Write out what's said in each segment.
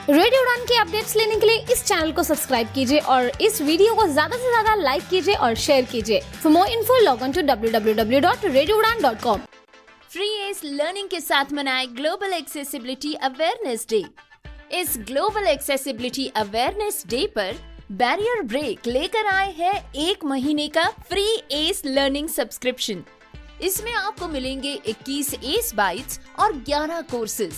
Radio उड़ान की updates लेने के लिए इस चैनल को सब्सक्राइब कीजिए और इस वीडियो को ज्यादा से ज्यादा लाइक कीजिए और शेयर कीजिए। For more info log on to www.radioudan.com। Free ACE learning के साथ मनाए ग्लोबल एक्सेसिबिलिटी अवेयरनेस डे। इस ग्लोबल एक्सेसिबिलिटी अवेयरनेस डे पर बैरियर ब्रेक लेकर आए हैं 1 महीने का फ्री एस लर्निंग सब्सक्रिप्शन। इसमें आपको मिलेंगे 21 एस बाइट्स और 11 कोर्सेज।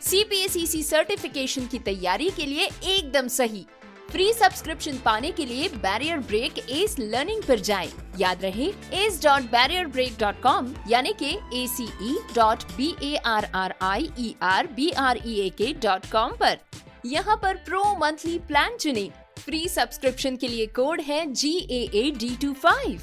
CPSEC सर्टिफिकेशन की तैयारी के लिए एकदम सही। फ्री सब्सक्रिप्शन पाने के लिए बैरियर ब्रेक एस लर्निंग पर जाएं। याद रहे ace.barrierbreak.com यानी कि ace.barrierbreak.com पर। यहाँ पर प्रो मंथली प्लान चुनें। फ्री सब्सक्रिप्शन के लिए कोड है GAAD25।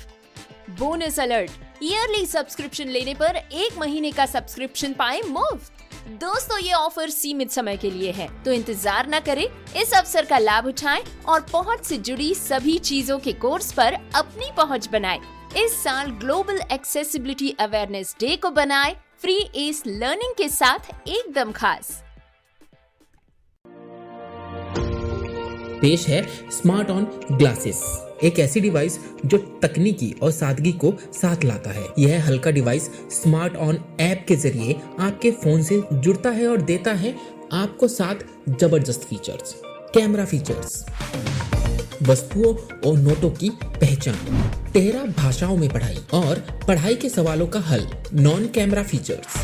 Bonus alert, yearly subscription लेने पर 1 महीने का सब्सक्रिप्शन पाए मुफ्त। दोस्तों, ये ऑफर सीमित समय के लिए है, तो इंतजार न करें, इस अवसर का लाभ उठाएं और पहुंच से जुड़ी सभी चीजों के कोर्स पर अपनी पहुंच बनाएं। इस साल ग्लोबल एक्सेसिबिलिटी अवेयरनेस डे को बनाएं फ्री एस लर्निंग के साथ एकदम खास। पेश है स्मार्ट ऑन ग्लासेस, एक ऐसी डिवाइस जो तकनीकी और सादगी को साथ लाता है। यह हल्का डिवाइस स्मार्ट ऑन ऐप के जरिए आपके फोन से जुड़ता है और देता है आपको 7 जबरदस्त फीचर्स। कैमरा फीचर्स, वस्तुओं और नोटों की पहचान, 13 भाषाओं में पढ़ाई और पढ़ाई के सवालों का हल। Non camera features,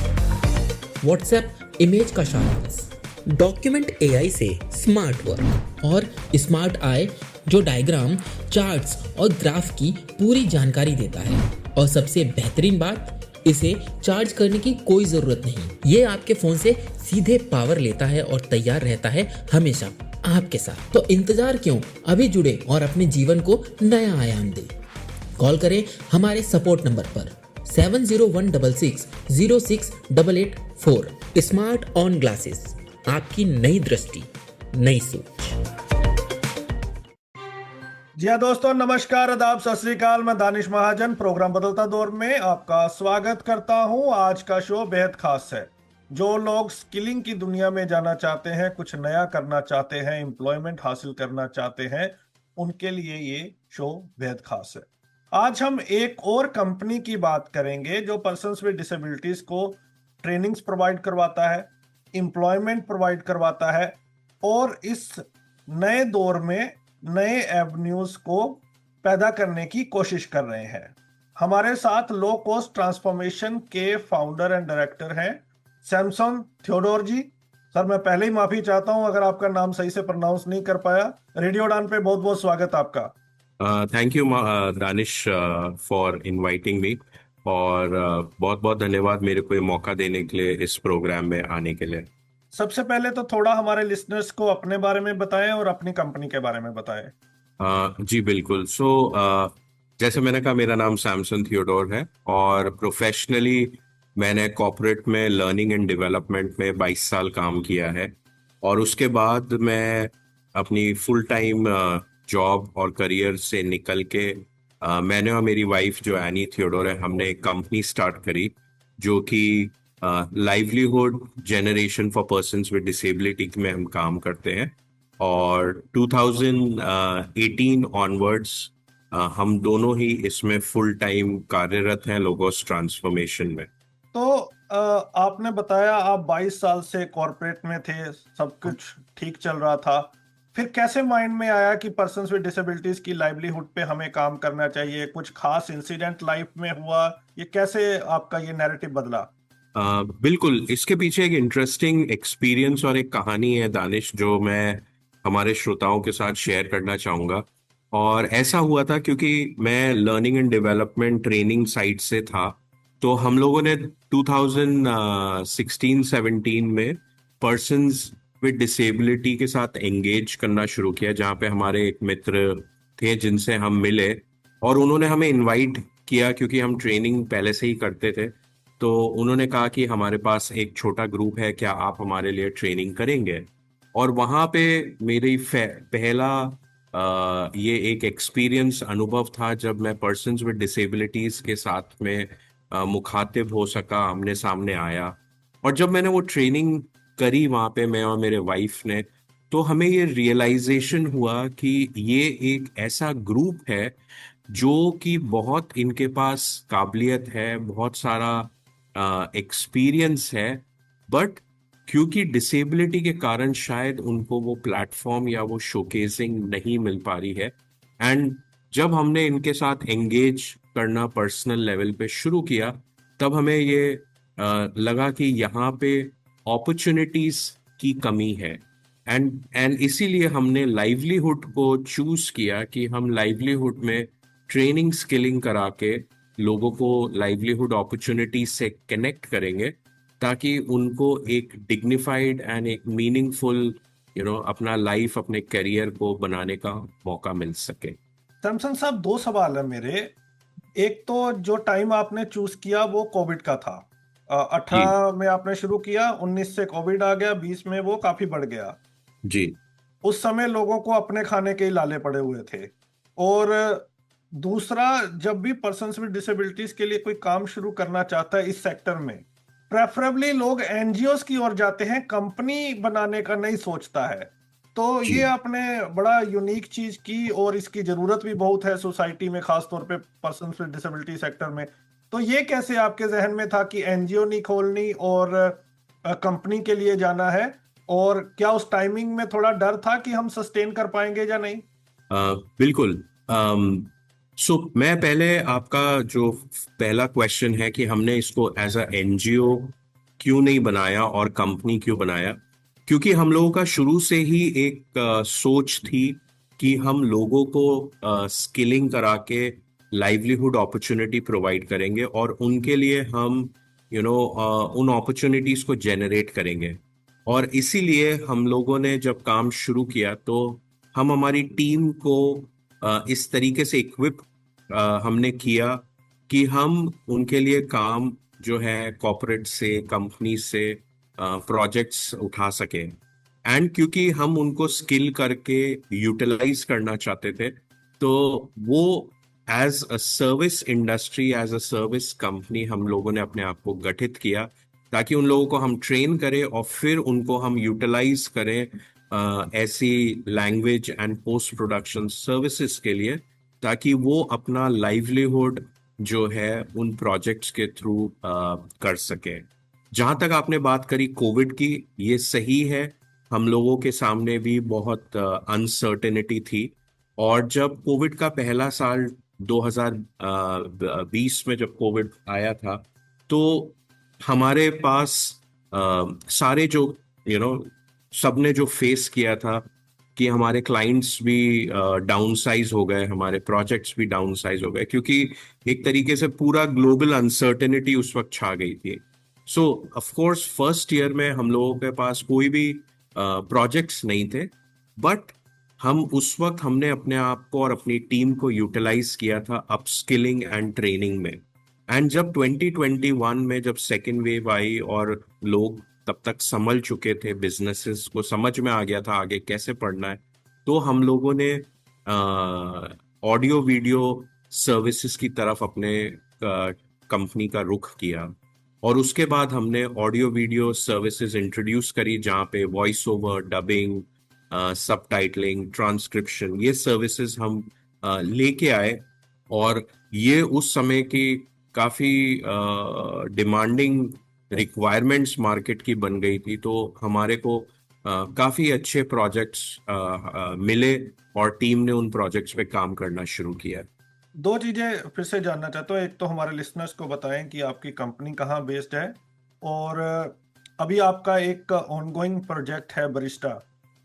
WhatsApp image का सारांश, डॉक्यूमेंट AI से स्मार्ट वर्क और स्मार्ट आई जो डायग्राम, चार्ट्स और ग्राफ की पूरी जानकारी देता है। और सबसे बेहतरीन बात, इसे चार्ज करने की कोई जरूरत नहीं। ये आपके फोन से सीधे पावर लेता है और तैयार रहता है हमेशा आपके साथ। तो इंतजार क्यों, अभी जुड़े और अपने जीवन को नया आयाम दे। कॉल करें हमारे सपोर्ट नंबर पर 7016606884। स्मार्ट ऑन ग्लासेस, आपकी नई दृष्टि, नई सोच। जी हाँ दोस्तों, नमस्कार, आदाब, सत श्री अकाल। मैं दानिश महाजन प्रोग्राम बदलता दौर में आपका स्वागत करता हूं। आज का शो बेहद खास है। जो लोग स्किलिंग की दुनिया में जाना चाहते हैं, कुछ नया करना चाहते हैं, एम्प्लॉयमेंट हासिल करना चाहते हैं, उनके लिए ये शो बेहद खास है। आज हम एक और कंपनी की बात करेंगे जो पर्सन्स विद डिसेबिलिटीज को ट्रेनिंग्स प्रोवाइड करवाता है, एम्प्लॉयमेंट प्रोवाइड करवाता है और इस नए दौर में नए एवेन्यूज को पैदा करने की कोशिश कर रहे हैं। हमारे साथ लो कॉस्ट ट्रांसफॉर्मेशन के फाउंडर एंड डायरेक्टर हैं सैमसन थियोडोर जी। सर, मैं पहले ही माफी चाहता हूं अगर आपका नाम सही से प्रोनाउंस नहीं कर पाया। रेडियो उड़ान पे बहुत बहुत स्वागत आपका। Thank you Danish for inviting me और बहुत बहुत धन्यवाद मेरे को ये मौका देने के लिए, इस प्रोग्राम में आने के लिए। सबसे पहले तो थोड़ा हमारे लिसनर्स को अपने बारे में बताएं और अपनी कंपनी के बारे में बताएं। जी बिल्कुल। जैसे मैंने कहा, मेरा नाम सैमसन थियोडोर है और प्रोफेशनली मैंने कॉर्पोरेट में लर्निंग एंड डेवलपमेंट में 22 साल काम किया है। और उसके बाद मैं अपनी फुल टाइम जॉब और करियर से निकल के मैंने और मेरी वाइफ जो एनी थियोडोर है, हमने एक कंपनी स्टार्ट करी जो कि livelihood generation for persons with disability में हम काम करते हैं। और 2018 ऑनवर्ड्स हम दोनों ही इसमें फुल टाइम कार्यरत हैं लोगोस ट्रांसफॉर्मेशन में। तो आपने बताया आप 22 साल से कॉर्पोरेट में थे, सब कुछ ठीक चल रहा था। फिर कैसे माइंड में आया कि पर्सन्स विद डिसेबिलिटीज की लाइवलीहुड पे हमें काम करना चाहिए? कुछ खास इंसिडेंट लाइफ में हुआ? ये कैसे आपका ये नैरेटिव बदला? बिल्कुल, इसके पीछे एक इंटरेस्टिंग एक्सपीरियंस और एक कहानी है दानिश, जो मैं हमारे श्रोताओं के साथ शेयर करना चाहूँगा। और ऐसा हुआ था क्योंकि मैं learning and development training site से था, तो हम लोगों ने 2016-17 में पर्सन्स विद डिसेबिलिटी के साथ एंगेज करना शुरू किया, जहाँ पे हमारे एक मित्र थे जिनसे हम मिले और उन्होंने हमें इनवाइट किया क्योंकि हम ट्रेनिंग पहले से ही करते थे। तो उन्होंने कहा कि हमारे पास एक छोटा ग्रुप है, क्या आप हमारे लिए ट्रेनिंग करेंगे? और वहाँ पे मेरी पहला ये एक एक्सपीरियंस अनुभव था जब मैं पर्सन्स विद डिसेबिलिटीज के साथ में मुखातिब हो सका, आमने सामने आया। और जब मैंने वो ट्रेनिंग करी वहाँ पे, मैं और मेरे वाइफ ने, तो हमें ये रियलाइजेशन हुआ कि ये एक ऐसा ग्रुप है जो कि बहुत इनके पास काबिलियत है, बहुत सारा एक्सपीरियंस है, बट क्योंकि डिसेबिलिटी के कारण शायद उनको वो प्लेटफॉर्म या वो शोकेसिंग नहीं मिल पा रही है। एंड जब हमने इनके साथ एंगेज करना पर्सनल लेवल पे शुरू किया, तब हमें ये लगा कि यहाँ पे अपॉर्चुनिटीज की कमी है। एंड इसीलिए हमने लाइवलीहुड को चूज किया कि हम लाइवलीहुड में ट्रेनिंग स्किलिंग करा के लोगों को लाइवलीहुड अपॉर्चुनिटी से कनेक्ट करेंगे, ताकि उनको एक डिग्निफाइड एंड एक मीनिंगफुल अपना लाइफ, अपने करियर को बनाने का मौका मिल सके। सैमसन साहब, दो सवाल है मेरे। एक तो जो टाइम आपने चूज किया वो कोविड का था। जी 18 में आपने शुरू किया, 19 से कोविड आ गया, 20 में वो काफी बढ़ गया। जी उस समय लोगों को अपने खाने के ही लाले पड़े हुए थे। और दूसरा, जब भी पर्सन्स विद डिसेबिलिटीज के लिए कोई काम शुरू करना चाहता है इस सेक्टर में, प्रेफरेबली लोग एनजीओस की ओर जाते हैं, कंपनी बनाने का नहीं सोचता है। तो जी ये आपने बड़ा यूनिक चीज की, और इसकी जरूरत भी बहुत है सोसाइटी में, खासतौर पे पर्सन्स विद डिसेबिलिटी सेक्टर में। तो ये कैसे आपके जहन में था कि एनजीओ नहीं खोलनी और कंपनी के लिए जाना है? और क्या उस टाइमिंग में थोड़ा डर था कि हम सस्टेन कर पाएंगे या नहीं? बिल्कुल। सो मैं पहले, आपका जो पहला क्वेश्चन है कि हमने इसको एज अ एनजीओ क्यों नहीं बनाया और कंपनी क्यों बनाया, क्योंकि हम लोगों का शुरू से ही एक सोच थी कि हम लोगों को स्किलिंग करा के लाइवलीहुड अपॉर्चुनिटी प्रोवाइड करेंगे और उनके लिए हम उन अपॉर्चुनिटीज को जेनरेट करेंगे। और इसीलिए हम लोगों ने जब काम शुरू किया तो हम हमारी टीम को इस तरीके से इक्विप हमने किया कि हम उनके लिए काम जो है कॉर्पोरेट से, कंपनी से प्रोजेक्ट्स उठा सके। एंड क्योंकि हम उनको स्किल करके यूटिलाइज करना चाहते थे, तो वो as a service industry, as a service company हम लोगों ने अपने आप को गठित किया, ताकि उन लोगों को हम ट्रेन करें और फिर उनको हम यूटिलाइज करें ऐसी language and post production services के लिए, ताकि वो अपना लाइवलीहुड जो है उन प्रोजेक्ट्स के थ्रू कर सके। जहां तक आपने बात करी कोविड की, ये सही है, हम लोगों के सामने भी बहुत अनसर्टेनिटी थी। और जब कोविड का पहला साल 2020 में जब कोविड आया था, तो हमारे पास सारे जो सबने जो फेस किया था कि हमारे क्लाइंट्स भी डाउनसाइज हो गए, हमारे प्रोजेक्ट्स भी डाउनसाइज हो गए, क्योंकि एक तरीके से पूरा ग्लोबल अनसर्टेनिटी उस वक्त छा गई थी। सो ऑफ कोर्स फर्स्ट ईयर में हम लोगों के पास कोई भी प्रोजेक्ट्स नहीं थे, बट हम उस वक्त हमने अपने आप को और अपनी टीम को यूटिलाइज किया था अपस्किलिंग एंड ट्रेनिंग में। एंड जब 2021 में जब सेकेंड वेव आई और लोग तब तक संभल चुके थे, बिजनेसेस को समझ में आ गया था आगे कैसे पढ़ना है, तो हम लोगों ने ऑडियो वीडियो सर्विसेज की तरफ अपने कंपनी का रुख किया। और उसके बाद हमने ऑडियो वीडियो सर्विसेज इंट्रोड्यूस करी, जहाँ पे voice over, dubbing, subtitling, transcription, ये सर्विसेज हम लेके आए। और ये उस समय की काफ़ी डिमांडिंग रिक्वायरमेंट्स मार्केट की बन गई थी, तो हमारे को काफ़ी अच्छे प्रोजेक्ट्स मिले और टीम ने उन प्रोजेक्ट्स पे काम करना शुरू किया। दो चीजें फिर से जानना चाहता हूँ। एक तो हमारे लिसनर्स को बताएं कि आपकी कंपनी कहाँ बेस्ड है, और अभी आपका एक ऑनगोइंग प्रोजेक्ट है बरिस्टा,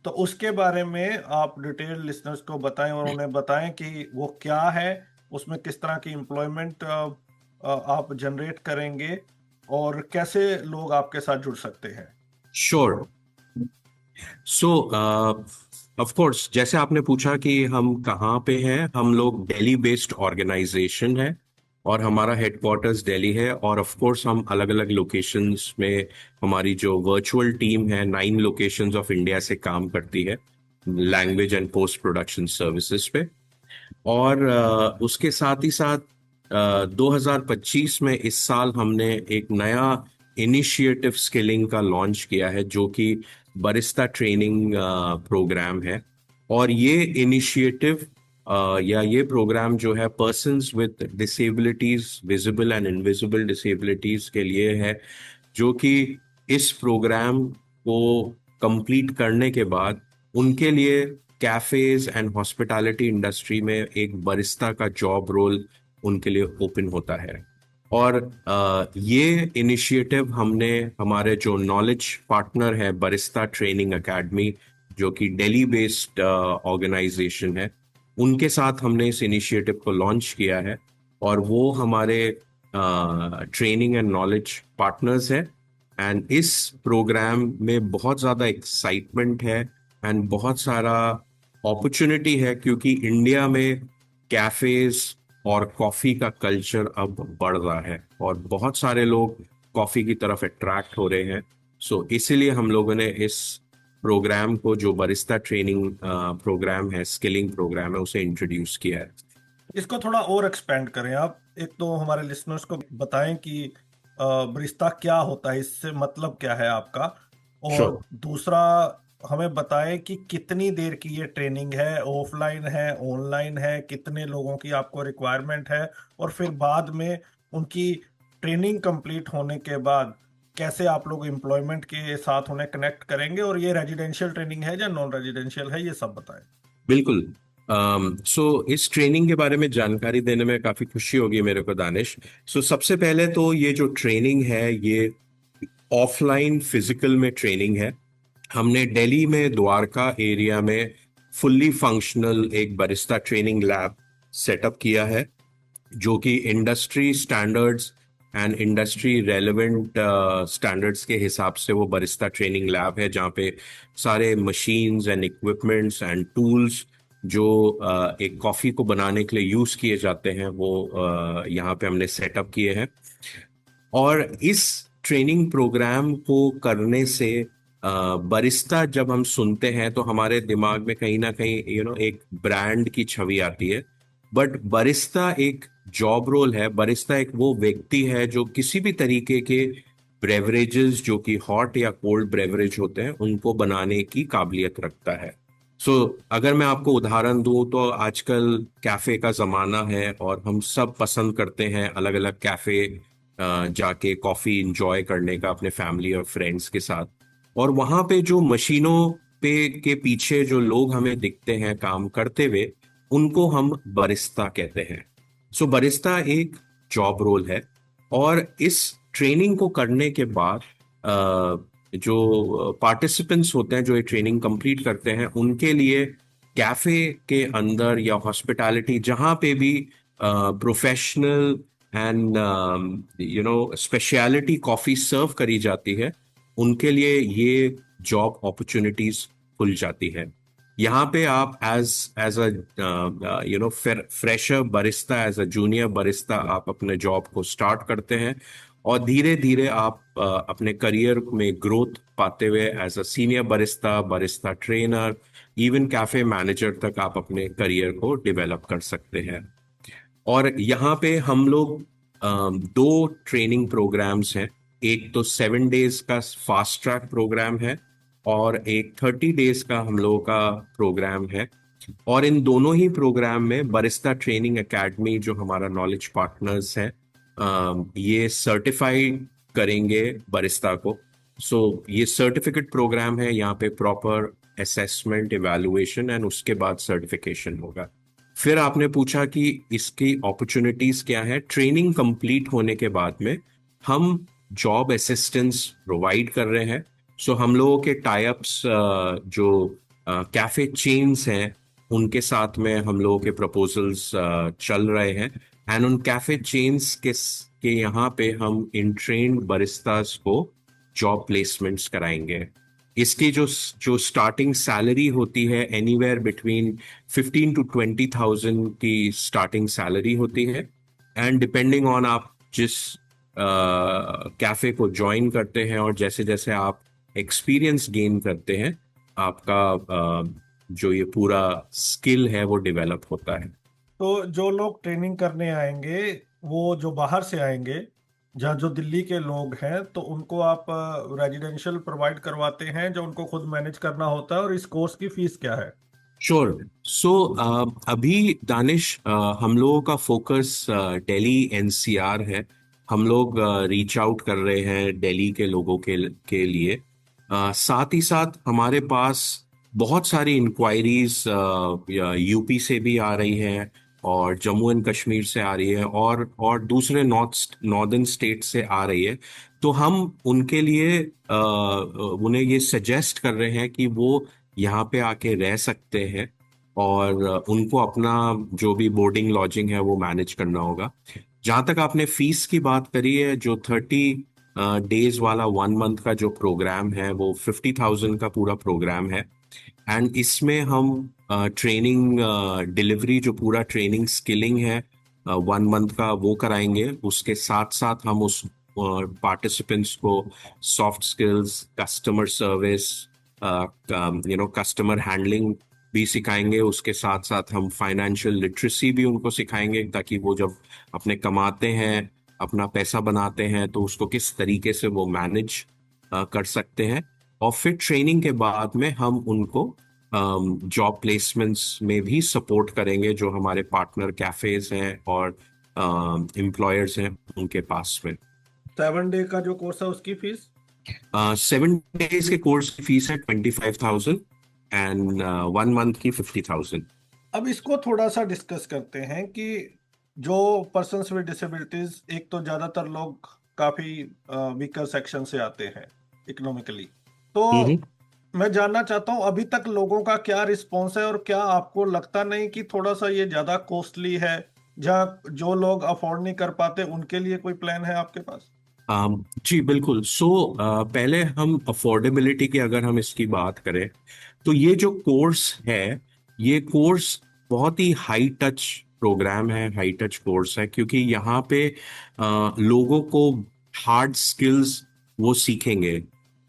तो उसके बारे में आप डिटेल लिसनर्स को बताएं और उन्हें बताएं कि वो क्या है, उसमें किस तरह की एम्प्लॉयमेंट आप जनरेट करेंगे और कैसे लोग आपके साथ जुड़ सकते हैं। श्योर। सो ऑफ कोर्स, जैसे आपने पूछा कि हम कहाँ पे हैं, हम लोग दिल्ली बेस्ड ऑर्गेनाइजेशन है और हमारा हेडक्वार्टर्स दिल्ली है। और ऑफ कोर्स हम अलग अलग लोकेशंस में, हमारी जो वर्चुअल टीम है 9 लोकेशंस ऑफ इंडिया से काम करती है language and post production services पे। और उसके साथ ही साथ 2025 में इस साल हमने एक नया इनिशिएटिव स्किलिंग का लॉन्च किया है, जो कि बरिस्ता ट्रेनिंग प्रोग्राम है। और ये इनिशिएटिव या ये प्रोग्राम जो है persons with disabilities, visible and invisible disabilities के लिए है, जो कि इस प्रोग्राम को कंप्लीट करने के बाद उनके लिए कैफेज एंड हॉस्पिटैलिटी इंडस्ट्री में एक बरिस्ता का जॉब रोल उनके लिए ओपन होता है। और ये इनिशिएटिव हमने हमारे जो नॉलेज पार्टनर है बरिस्ता ट्रेनिंग एकेडमी, जो कि दिल्ली बेस्ड ऑर्गेनाइजेशन है, उनके साथ हमने इस इनिशिएटिव को लॉन्च किया है। और वो हमारे ट्रेनिंग एंड नॉलेज पार्टनर्स है। एंड इस प्रोग्राम में बहुत ज़्यादा एक्साइटमेंट है एंड बहुत सारा अपॉर्चुनिटी है, क्योंकि इंडिया में कैफेज और कॉफ़ी का कल्चर अब बढ़ रहा है और बहुत सारे लोग कॉफ़ी की तरफ अट्रैक्ट हो रहे हैं। सो इसीलिए हम लोगों ने इस प्रोग्राम को, जो बरिस्ता ट्रेनिंग प्रोग्राम है, स्किलिंग प्रोग्राम है, उसे इंट्रोड्यूस किया है। इसको थोड़ा और एक्सपेंड करें आप। एक तो हमारे लिसनर्स को बताएं कि बरिस्ता क्या होता है, इससे मतलब क्या है आपका। और Sure. दूसरा हमें बताएं कि कितनी देर की ये ट्रेनिंग है, ऑफलाइन है, ऑनलाइन है, कितने लोगों की आपको रिक्वायरमेंट है, और फिर बाद में उनकी ट्रेनिंग कंप्लीट होने के बाद कैसे आप लोग एम्प्लॉयमेंट के साथ उन्हें कनेक्ट करेंगे, और ये रेजिडेंशियल ट्रेनिंग है या नॉन रेजिडेंशियल है, ये सब बताएं। बिल्कुल। सो इस ट्रेनिंग के बारे में जानकारी देने में काफ़ी खुशी होगी मेरे को, दानिश। सो सबसे पहले तो ये जो ट्रेनिंग है ये ऑफलाइन फिजिकल में ट्रेनिंग है। हमने दिल्ली में द्वारका एरिया में फुल्ली फंक्शनल एक बरिस्ता ट्रेनिंग लैब सेटअप किया है, जो कि industry standards and industry relevant standards के हिसाब से वो बरिस्ता ट्रेनिंग लैब है, जहाँ पे सारे machines and equipments and tools जो एक कॉफ़ी को बनाने के लिए यूज़ किए जाते हैं वो यहाँ पे हमने सेटअप किए हैं। और इस ट्रेनिंग प्रोग्राम को करने से बरिस्ता जब हम सुनते हैं तो हमारे दिमाग में कहीं ना कहीं एक ब्रांड की छवि आती है। बट बरिस्ता एक जॉब रोल है। बरिस्ता एक वो व्यक्ति है जो किसी भी तरीके के ब्रेवरेजेस, जो कि हॉट या कोल्ड ब्रेवरेज होते हैं, उनको बनाने की काबिलियत रखता है। सो अगर मैं आपको उदाहरण दूं तो आजकल कैफे का जमाना है और हम सब पसंद करते हैं अलग अलग कैफे जाके कॉफी इंजॉय करने का अपने फैमिली और फ्रेंड्स के साथ। और वहां पे जो मशीनों पे के पीछे जो लोग हमें दिखते हैं काम करते हुए, उनको हम बरिस्ता कहते हैं। सो बरिस्ता एक जॉब रोल है। और इस ट्रेनिंग को करने के बाद जो पार्टिसिपेंट्स होते हैं जो ये ट्रेनिंग कंप्लीट करते हैं, उनके लिए कैफे के अंदर या हॉस्पिटैलिटी जहाँ पे भी professional and speciality coffee serve करी जाती है, उनके लिए ये जॉब अपॉर्चुनिटीज खुल जाती है। यहाँ पे आप as a fresher barista, as a junior barista आप अपने जॉब को स्टार्ट करते हैं और धीरे धीरे आप अपने करियर में ग्रोथ पाते हुए as a senior barista, barista trainer, even cafe manager तक आप अपने करियर को डेवलप कर सकते हैं। और यहाँ पे हम लोग दो ट्रेनिंग प्रोग्राम्स हैं। एक तो 7 डेज का फास्ट ट्रैक प्रोग्राम है और एक 30 डेज का हम लोगों का प्रोग्राम है। और इन दोनों ही प्रोग्राम में बरिस्ता ट्रेनिंग एकेडमी, जो हमारा नॉलेज पार्टनर्स है, ये सर्टिफाइड करेंगे बरिस्ता को। सो ये सर्टिफिकेट प्रोग्राम है। यहाँ पे प्रॉपर असेसमेंट, इवैल्यूएशन एंड उसके बाद सर्टिफिकेशन होगा। फिर आपने पूछा कि इसकी अपॉर्चुनिटीज क्या है। ट्रेनिंग कंप्लीट होने के बाद में हम जॉब असिस्टेंस प्रोवाइड कर रहे हैं। सो हम लोगों के टाइप्स जो कैफे चेन्स हैं उनके साथ में हम लोगों के प्रपोजल्स चल रहे हैं। एंड उन कैफे चेन्स के यहाँ पे हम इन ट्रेन्ड बरिस्तास को जॉब प्लेसमेंट्स कराएंगे। इसकी जो स्टार्टिंग सैलरी होती है एनीवेयर बिटवीन 15 to 20,000 की स्टार्टिंग सैलरी होती है। एंड डिपेंडिंग ऑन आप जिस कैफे को ज्वाइन करते हैं और जैसे जैसे आप एक्सपीरियंस गेन करते हैं, आपका जो ये पूरा स्किल है वो डेवलप होता है। तो जो लोग ट्रेनिंग करने आएंगे, वो जो बाहर से आएंगे, जहाँ जो दिल्ली के लोग हैं तो उनको आप रेजिडेंशियल प्रोवाइड करवाते हैं जो उनको खुद मैनेज करना होता है, और इस कोर्स की फीस क्या है? श्योर। सो अभी दानिश, हम लोगों का फोकस दिल्ली एनसीआर है। हम लोग रीच आउट कर रहे हैं दिल्ली के लोगों के लिए। साथ ही साथ हमारे पास बहुत सारी इंक्वायरीज यूपी से भी आ रही हैं, और जम्मू एंड कश्मीर से आ रही है, और दूसरे नॉर्दर्न स्टेट से आ रही है। तो हम उनके लिए उन्हें ये सजेस्ट कर रहे हैं कि वो यहाँ पे आके रह सकते हैं, और उनको अपना जो भी बोर्डिंग लॉजिंग है वो मैनेज करना होगा। जहाँ तक आपने फीस की बात करी है, जो 30 डेज वाला 1 मंथ का जो प्रोग्राम है वो 50,000 का पूरा प्रोग्राम है। एंड इसमें हम ट्रेनिंग डिलीवरी, जो पूरा ट्रेनिंग स्किलिंग है 1 मंथ का, वो कराएंगे। उसके साथ साथ हम उस पार्टिसिपेंट्स को soft skills, customer service, customer handling भी सिखाएंगे। उसके साथ साथ हम फाइनेंशियल लिटरेसी भी उनको सिखाएंगे, ताकि वो जब अपने कमाते हैं, अपना पैसा बनाते हैं, तो उसको किस तरीके से वो मैनेज कर सकते हैं। और फिर ट्रेनिंग के बाद में हम उनको जॉब प्लेसमेंट्स में भी सपोर्ट करेंगे, जो हमारे पार्टनर कैफेज हैं और एम्प्लॉयर्स हैं उनके पास में। 7 डे का जो कोर्स है उसकी फीस? 7 डेज के कोर्स की फीस है 25,000, एंड 1 मंथ की 50,000। अब इसको थोड़ा सा डिस्कस करते हैं कि जो पर्सन्स विद डिसेबिलिटीज, एक तो ज्यादातर लोग काफी वीकर सेक्शन से आते हैं इकोनॉमिकली, तो हम्म। मैं जानना चाहता हूँ अभी तक लोगों का क्या रिस्पॉन्स है, और क्या आपको लगता नहीं कि थोड़ा सा ये ज्यादा कॉस्टली है, जहाँ जो लोग अफोर्ड नहीं कर पाते उनके लिए कोई प्लान है आपके पास? जी बिल्कुल। सो पहले हम अफोर्डेबिलिटी की अगर हम इसकी बात करें, तो ये जो कोर्स है, ये कोर्स बहुत ही हाई टच प्रोग्राम है, हाई टच कोर्स है, क्योंकि यहाँ पे लोगों को हार्ड स्किल्स वो सीखेंगे।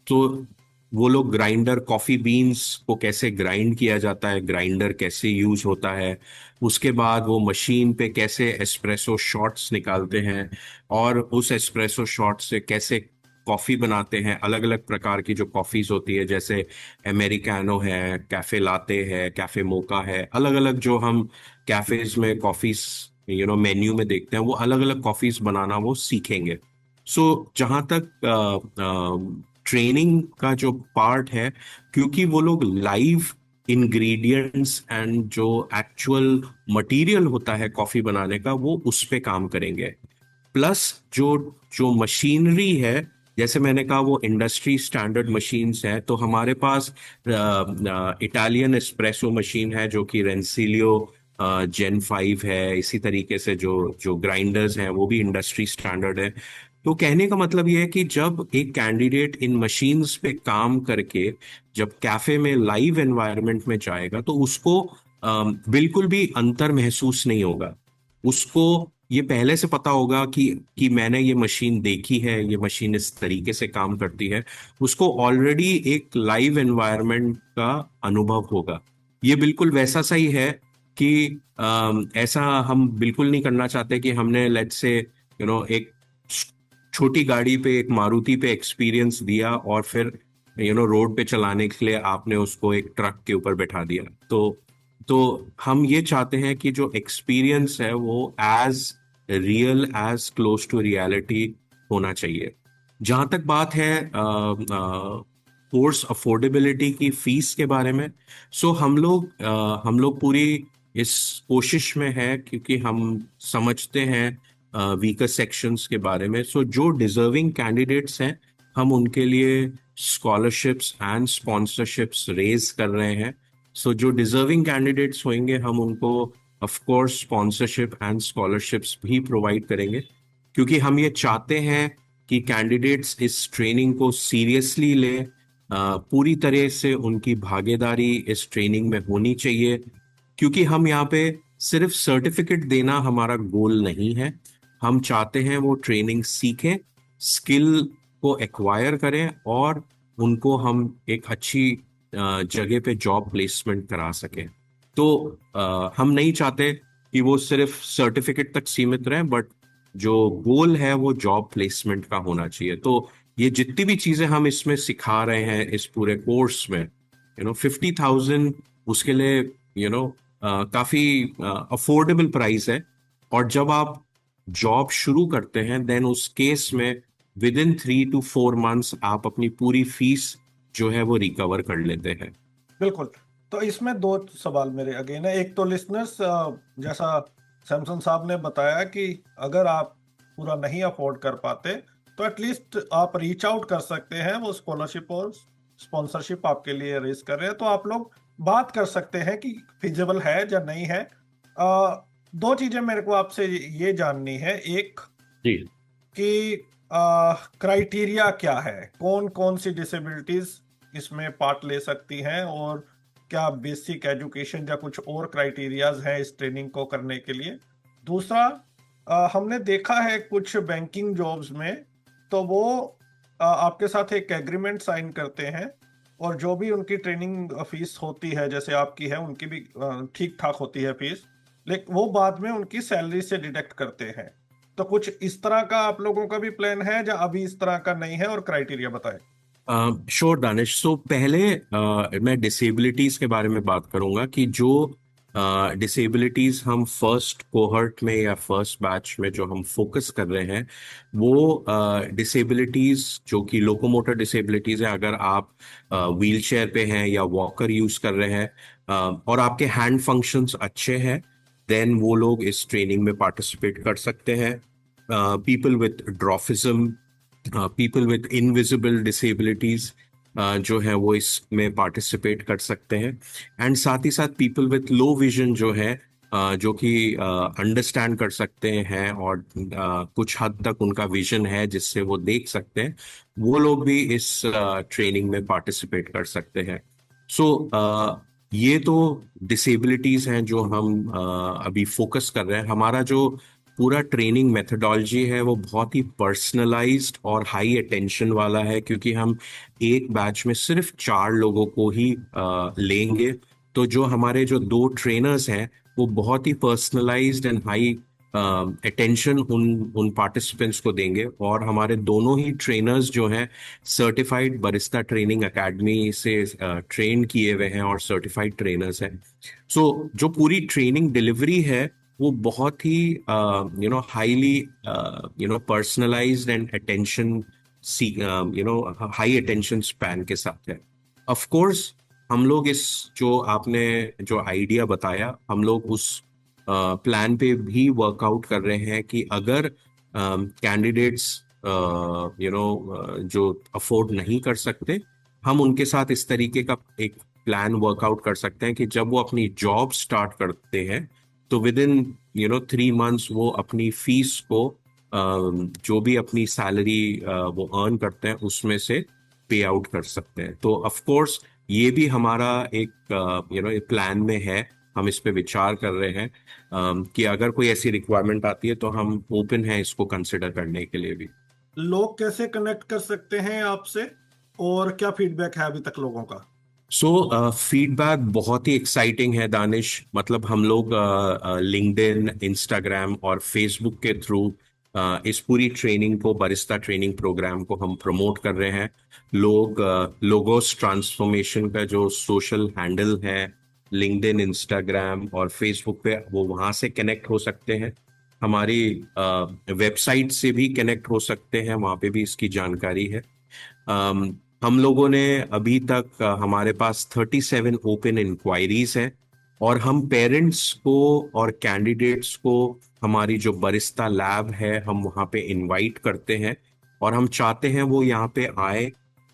तो वो लोग ग्राइंडर, कॉफी बीन्स को कैसे ग्राइंड किया जाता है, ग्राइंडर कैसे यूज होता है, उसके बाद वो मशीन पे कैसे एस्प्रेसो शॉट्स निकालते हैं, और उस एस्प्रेसो शॉट से कैसे कॉफी बनाते हैं। अलग अलग प्रकार की जो कॉफीज होती है, जैसे अमेरिकानो है, कैफे लाते है, कैफे मोका है, अलग अलग जो हम कैफेज में कॉफीज मेन्यू में देखते हैं, वो अलग अलग कॉफीज बनाना वो सीखेंगे। सो जहाँ तक ट्रेनिंग का जो पार्ट है, क्योंकि वो लोग लाइव इंग्रेडिएंट्स एंड जो एक्चुअल मटेरियल होता है कॉफी बनाने का, वो उस पे काम करेंगे। प्लस जो जो मशीनरी है, जैसे मैंने कहा, वो इंडस्ट्री स्टैंडर्ड मशीन्स है। तो हमारे पास इटालियन एस्प्रेसो मशीन है, जो कि रेंसिलियो जेन 5 है। इसी तरीके से जो जो ग्राइंडर्स हैं वो भी इंडस्ट्री स्टैंडर्ड है। तो कहने का मतलब ये है कि जब एक कैंडिडेट इन मशीन्स पे काम करके जब कैफे में लाइव एनवायरनमेंट में जाएगा, तो उसको बिल्कुल भी अंतर महसूस नहीं होगा। उसको ये पहले से पता होगा कि मैंने ये मशीन देखी है, ये मशीन इस तरीके से काम करती है। उसको ऑलरेडी एक लाइव एनवायरनमेंट का अनुभव होगा। ये बिल्कुल वैसा सा ही है कि ऐसा हम बिल्कुल नहीं करना चाहते कि हमने लेट्स से एक छोटी गाड़ी पे, एक मारुति पे एक्सपीरियंस दिया, और फिर रोड पे चलाने के लिए आपने उसको एक ट्रक के ऊपर बैठा दिया। तो हम ये चाहते हैं कि जो एक्सपीरियंस है वो as real, as close to reality होना चाहिए। जहां तक बात है कोर्स अफोर्डेबिलिटी की फीस के बारे में, सो हम लोग पूरी इस कोशिश में है, क्योंकि हम समझते हैं वीकर सेक्शंस के बारे में। सो जो डिजर्विंग कैंडिडेट्स हैं, हम उनके लिए स्कॉलरशिप्स एंड स्पॉन्सरशिप्स रेज कर रहे हैं। सो जो डिजर्विंग कैंडिडेट्स होंगे, हम उनको of course sponsorship and scholarships भी प्रोवाइड करेंगे, क्योंकि हम ये चाहते हैं कि कैंडिडेट्स इस ट्रेनिंग को सीरियसली लें। पूरी तरह से उनकी भागीदारी इस ट्रेनिंग में होनी चाहिए, क्योंकि हम यहाँ पे सिर्फ सर्टिफिकेट देना हमारा गोल नहीं है। हम चाहते हैं वो ट्रेनिंग सीखें, स्किल को एक्वायर करें, और उनको हम एक अच्छी जगह पे जॉब प्लेसमेंट करा सकें। तो हम नहीं चाहते कि वो सिर्फ सर्टिफिकेट तक सीमित रहें, बट जो गोल है वो जॉब प्लेसमेंट का होना चाहिए। तो ये जितनी भी चीजें हम इसमें सिखा रहे हैं इस पूरे कोर्स में, 50,000 उसके लिए काफी अफोर्डेबल प्राइस है। और जब आप जॉब शुरू करते हैं देन उस केस में विद इन 3 to 4 months आप अपनी पूरी फीस जो है वो रिकवर कर लेते हैं। बिल्कुल। तो इसमें दो सवाल मेरे अगेन है। एक तो लिसनर्स, जैसा सैमसन साहब ने बताया कि अगर आप पूरा नहीं अफोर्ड कर पाते तो एटलीस्ट आप रीच आउट कर सकते हैं, वो स्कॉलरशिप और स्पॉन्सरशिप आपके लिए रेज कर रहे हैं, तो आप लोग बात कर सकते हैं कि फिजिबल है या नहीं है। दो चीजें मेरे को आपसे ये जाननी है। एक जी कि क्राइटेरिया क्या है, कौन कौन सी डिसेबिलिटीज इसमें पार्ट ले सकती हैं, और क्या बेसिक एजुकेशन या कुछ और क्राइटेरियाज हैं इस ट्रेनिंग को करने के लिए। दूसरा, हमने देखा है कुछ बैंकिंग जॉब्स में तो वो आपके साथ एक एग्रीमेंट साइन करते हैं, और जो भी उनकी ट्रेनिंग फीस होती है जैसे आपकी है उनकी भी ठीक ठाक होती है फीस, लेकिन वो बाद में उनकी सैलरी से डिडक्ट करते हैं। तो कुछ इस तरह का आप लोगों का भी प्लान है या अभी इस तरह का नहीं है, और क्राइटेरिया बताएं। श्योर दानिश। सो पहले मैं डिसेबिलिटीज के बारे में बात करूंगा कि जो डिसेबिलिटीज हम फर्स्ट कोहर्ट में या फर्स्ट बैच में जो हम फोकस कर रहे हैं वो डिसेबिलिटीज जो कि लोकोमोटर डिसेबिलिटीज है। अगर आप व्हील चेयर पे हैं या वॉकर यूज कर रहे हैं और आपके हैंड फंक्शंस अच्छे हैं देन वो लोग इस ट्रेनिंग में पार्टिसिपेट कर सकते हैं। People with dwarfism, people with invisible disabilities जो है वो इसमें पार्टिसिपेट कर सकते हैं। एंड साथ ही साथ पीपल विथ लो विजन जो है जो कि अंडरस्टैंड कर सकते हैं और कुछ हद तक उनका विजन है जिससे वो देख सकते हैं, वो लोग भी इस ट्रेनिंग में पार्टिसिपेट कर सकते हैं। सो ये तो डिसेबिलिटीज हैं जो हम अभी फोकस कर रहे हैं। हमारा जो पूरा ट्रेनिंग मेथडोलॉजी है वो बहुत ही पर्सनलाइज्ड और हाई अटेंशन वाला है, क्योंकि हम एक बैच में सिर्फ 4 लोगों को ही लेंगे। तो जो हमारे जो 2 ट्रेनर्स हैं वो बहुत ही पर्सनलाइज्ड एंड हाई अटेंशन उन पार्टिसिपेंट्स को देंगे। और हमारे दोनों ही ट्रेनर्स जो हैं सर्टिफाइड बरिस्ता ट्रेनिंग एकेडमी से ट्रेन किए हुए हैं और सर्टिफाइड ट्रेनर्स हैं। सो जो पूरी ट्रेनिंग डिलीवरी है वो बहुत ही highly personalised and attention high attention span के साथ है। ऑफ कोर्स हम लोग इस जो आपने जो आइडिया बताया हम लोग उस प्लान पे भी वर्कआउट कर रहे हैं कि अगर कैंडिडेट्स जो अफोर्ड नहीं कर सकते हम उनके साथ इस तरीके का एक प्लान वर्कआउट कर सकते हैं कि जब वो अपनी जॉब स्टार्ट करते हैं तो विद इन 3 months वो अपनी फीस को जो भी अपनी सैलरी वो अर्न करते हैं उसमें से पे आउट कर सकते हैं। तो ऑफ कोर्स ये भी हमारा एक एक प्लान में है, हम इस पे विचार कर रहे हैं कि अगर कोई ऐसी रिक्वायरमेंट आती है तो हम ओपन हैं इसको कंसिडर करने के लिए भी। लोग कैसे कनेक्ट कर सकते हैं आपसे, और क्या फीडबैक है अभी तक लोगों का? फीडबैक बहुत ही एक्साइटिंग है दानिश। मतलब हम लोग लिंक्डइन, इंस्टाग्राम और फेसबुक के थ्रू इस पूरी ट्रेनिंग को, बरिस्ता ट्रेनिंग प्रोग्राम को हम प्रमोट कर रहे हैं। लोग लोगोस ट्रांसफॉर्मेशन का जो सोशल हैंडल है लिंक्डइन, इंस्टाग्राम और फेसबुक पे, वो वहाँ से कनेक्ट हो सकते हैं। हमारी वेबसाइट से भी कनेक्ट हो सकते हैं, वहाँ पे भी इसकी जानकारी है। हम लोगों ने अभी तक हमारे पास 37 ओपन इंक्वायरीज हैं और हम पेरेंट्स को और कैंडिडेट्स को हमारी जो बरिस्ता लैब है हम वहाँ पे इनवाइट करते हैं और हम चाहते हैं वो यहाँ पे आए,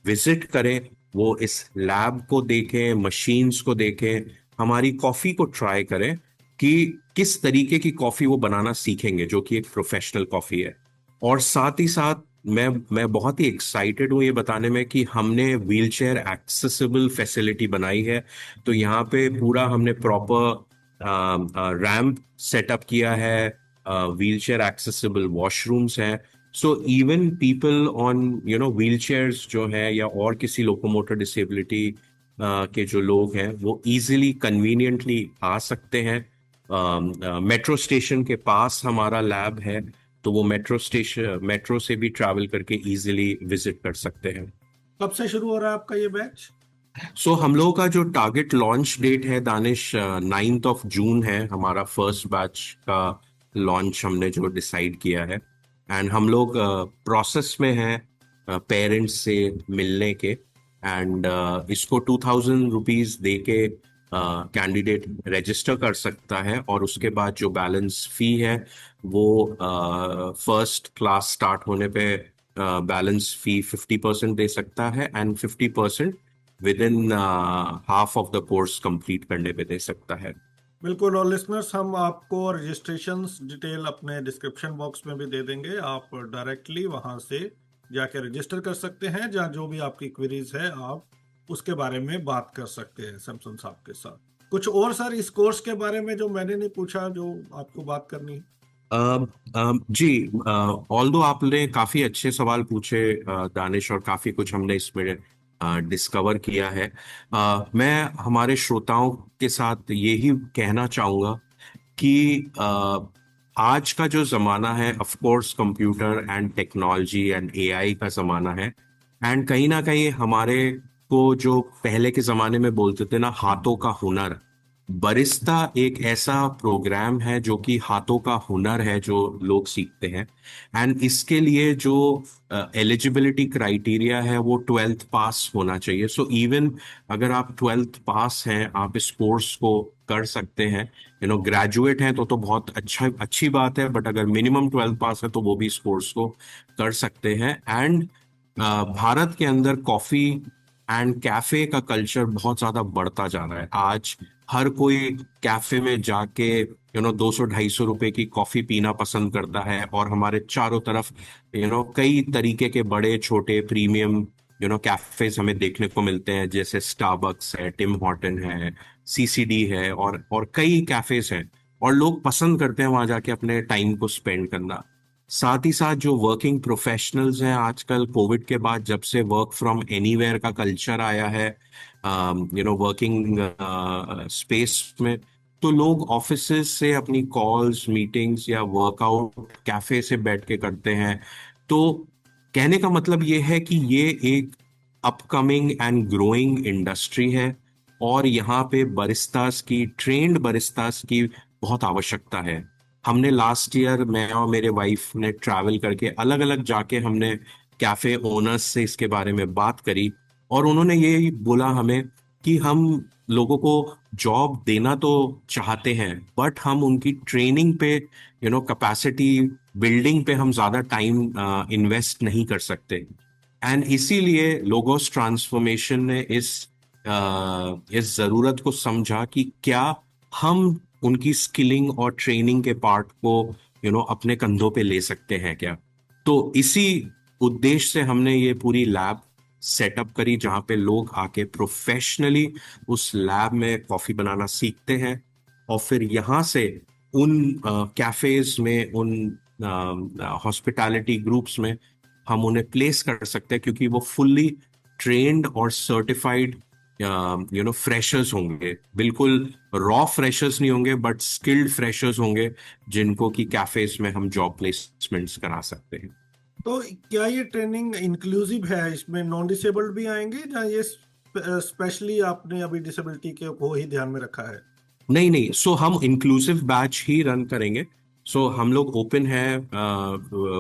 विजिट करें, वो इस लैब को देखें, मशीन्स को देखें, हमारी कॉफ़ी को ट्राई करें कि किस तरीके की कॉफ़ी वो बनाना सीखेंगे जो कि एक प्रोफेशनल कॉफ़ी है। और साथ ही साथ मैं बहुत ही एक्साइटेड हूँ ये बताने में कि हमने व्हीलचेयर एक्सेसिबल फैसिलिटी बनाई है। तो यहाँ पे पूरा हमने प्रॉपर रैंप सेटअप किया है, व्हीलचेयर एक्सेसिबल वॉशरूम्स हैं। So even people on wheelchairs जो है या और किसी लोकोमोटर डिसेबिलिटी के जो लोग हैं वो इजीली कन्वीनियंटली आ सकते हैं। मेट्रो स्टेशन के पास हमारा लैब है तो वो मेट्रो से भी ट्रैवल करके इजीली विजिट कर सकते हैं। कब से शुरू हो रहा है आपका ये बैच? सो हम लोगों का जो टारगेट लॉन्च डेट है दानिश 9th of June है, हमारा फर्स्ट बैच का लॉन्च हमने जो डिसाइड किया है। एंड हम लोग प्रोसेस में हैं पेरेंट्स से मिलने के। एंड इसको 2000 रुपीज दे के कैंडिडेट रजिस्टर कर सकता है, और उसके बाद जो बैलेंस फी है वो फर्स्ट क्लास स्टार्ट होने पे बैलेंस फी 50% दे सकता है, and 50% with in half of the course complete करने पे दे सकता है। बिल्कुल। और लिसनर्स, हम आपको रजिस्ट्रेशन डिटेल अपने डिस्क्रिप्शन बॉक्स में भी दे देंगे, आप डायरेक्टली वहां से जाके रजिस्टर कर सकते हैं, जहाँ जो भी आपकी क्वेरीज है आप उसके बारे में बात कर सकते हैं सैमसन साहब के साथ। कुछ और सर इस कोर्स के बारे में जो मैंने नहीं पूछा, जो आपको बात करनी है? जी, ऑल्दो आपने काफी अच्छे सवाल पूछे दानिश, और काफी कुछ हमने इसमें डिस्कवर किया है। मैं हमारे श्रोताओं के साथ यही कहना चाहूंगा कि आज का जो जमाना है, of course computer and technology and AI का जमाना है। एंड कहीं ना कहीं हमारे को जो पहले के जमाने में बोलते थे ना, हाथों का हुनर, बरिस्ता एक ऐसा प्रोग्राम है जो कि हाथों का हुनर है जो लोग सीखते हैं। एंड इसके लिए जो एलिजिबिलिटी क्राइटेरिया है वो 12th पास होना चाहिए। सो इवन अगर आप 12th पास हैं, आप इस कोर्स को कर सकते हैं। ग्रेजुएट हैं तो बहुत अच्छी बात है, बट अगर मिनिमम 12th पास है तो वो भी इस कोर्स को कर सकते हैं। एंड भारत के अंदर कॉफी एंड कैफे का कल्चर बहुत ज्यादा बढ़ता जा रहा है। आज हर कोई कैफे में जाके 200-250 रुपए की कॉफी पीना पसंद करता है, और हमारे चारों तरफ कई तरीके के बड़े छोटे प्रीमियम कैफेज हमें देखने को मिलते हैं, जैसे स्टारबक्स है, टिम हॉर्टन है, सीसीडी है, और कई कैफेज हैं, और लोग पसंद करते हैं वहां जाके अपने टाइम को स्पेंड करना। साथ ही साथ जो वर्किंग प्रोफेशनल्स हैं, आजकल कोविड के बाद जब से वर्क फ्रॉम एनीवेयर का कल्चर आया है वर्किंग स्पेस में, तो लोग ऑफिसेज से अपनी कॉल्स, मीटिंग्स या वर्कआउट कैफे से बैठ के करते हैं। तो कहने का मतलब ये है कि ये एक अपकमिंग एंड ग्रोइंग इंडस्ट्री है, और यहाँ पे बरिस्तास की, ट्रेन्ड बरिस्तास की बहुत आवश्यकता है। हमने लास्ट ईयर, मैं और मेरे वाइफ ने ट्रैवल करके अलग अलग जाके हमने कैफे ओनर्स से इसके बारे में बात करी, और उन्होंने ये बोला हमें कि हम लोगों को जॉब देना तो चाहते हैं, बट हम उनकी ट्रेनिंग पे, कैपेसिटी बिल्डिंग पे हम ज्यादा टाइम इन्वेस्ट नहीं कर सकते। एंड इसीलिए लोगोस ट्रांसफॉर्मेशन ने इस जरूरत को समझा कि क्या हम उनकी स्किलिंग और ट्रेनिंग के पार्ट को अपने कंधों पे ले सकते हैं क्या। तो इसी उद्देश्य से हमने ये पूरी लैब सेटअप करी, जहाँ पे लोग आके प्रोफेशनली उस लैब में कॉफी बनाना सीखते हैं, और फिर यहाँ से उन कैफेज में, उन हॉस्पिटैलिटी ग्रुप्स में हम उन्हें प्लेस कर सकते हैं, क्योंकि वो फुल्ली ट्रेन्ड और सर्टिफाइड फ्रेशर्स होंगे। बिल्कुल रॉ फ्रेशर्स नहीं होंगे, बट स्किल्ड फ्रेशर्स होंगे, जिनको कि कैफेज में हम जॉब प्लेसमेंट्स करा सकते हैं। तो क्या ये ट्रेनिंग इंक्लूसिव है? इसमें नॉन डिसेबल्ड भी आएंगे, या ये स्पेशली आपने अभी डिसेबिलिटी के को ही ध्यान में रखा है? नहीं, सो हम इंक्लूसिव बैच ही रन करेंगे। सो हम लोग ओपन है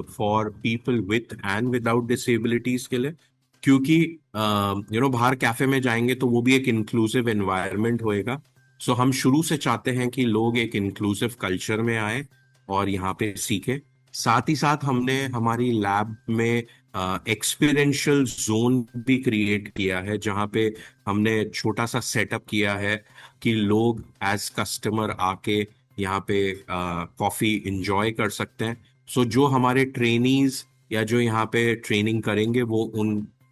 for people with and without disabilities के लिए, क्योंकि बाहर कैफे में जाएंगे तो वो भी एक इंक्लूसिव एनवायरनमेंट होएगा। सो हम शुरू से चाहते हैं कि लोग एक इंक्लूसिव कल्चर में आए और यहाँ पे सीखें। साथ ही साथ हमने हमारी लैब में एक्सपीरियंशियल जोन भी क्रिएट किया है, जहाँ पे हमने छोटा सा सेटअप किया है कि लोग एज कस्टमर आके यहाँ पे कॉफी इंजॉय कर सकते हैं। सो जो हमारे ट्रेनीज या जो यहाँ पे ट्रेनिंग करेंगे वो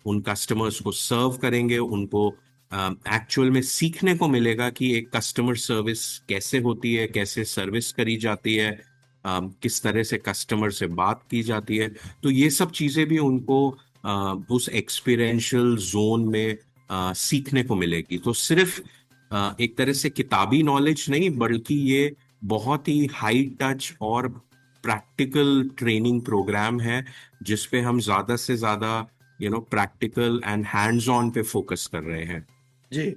उन कस्टमर्स को सर्व करेंगे, उनको एक्चुअल में सीखने को मिलेगा कि एक कस्टमर सर्विस कैसे होती है, कैसे सर्विस करी जाती है, किस तरह से कस्टमर से बात की जाती है। तो ये सब चीजें भी उनको उस एक्सपीरियंशियल जोन में सीखने को मिलेगी। तो सिर्फ एक तरह से किताबी नॉलेज नहीं, बल्कि ये बहुत ही हाई टच और प्रैक्टिकल ट्रेनिंग प्रोग्राम है जिसपे हम ज्यादा से ज्यादा प्रैक्टिकल एंड हैंड्स ऑन पे फोकस कर रहे हैं। जी।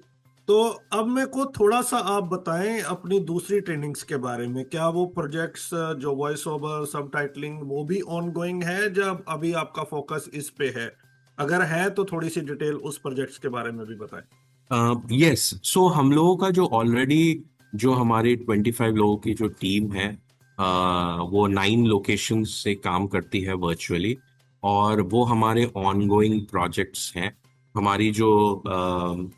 तो अब मेरे को थोड़ा सा आप बताएं अपनी दूसरी ट्रेनिंग्स के बारे में। क्या वो प्रोजेक्ट्स जो वॉइस ओवर सब टाइटलिंग वो भी ऑनगोइंग है, जब अभी आपका फोकस इस पे है? अगर है तो थोड़ी सी डिटेल उस प्रोजेक्ट्स के बारे में भी बताएं। यस, सो हम लोगों का जो ऑलरेडी जो हमारी 25 लोगों की जो टीम है, वो 9 लोकेशंस से काम करती है वर्चुअली, और वो हमारे ऑनगोइंग प्रोजेक्ट्स हैं। हमारी जो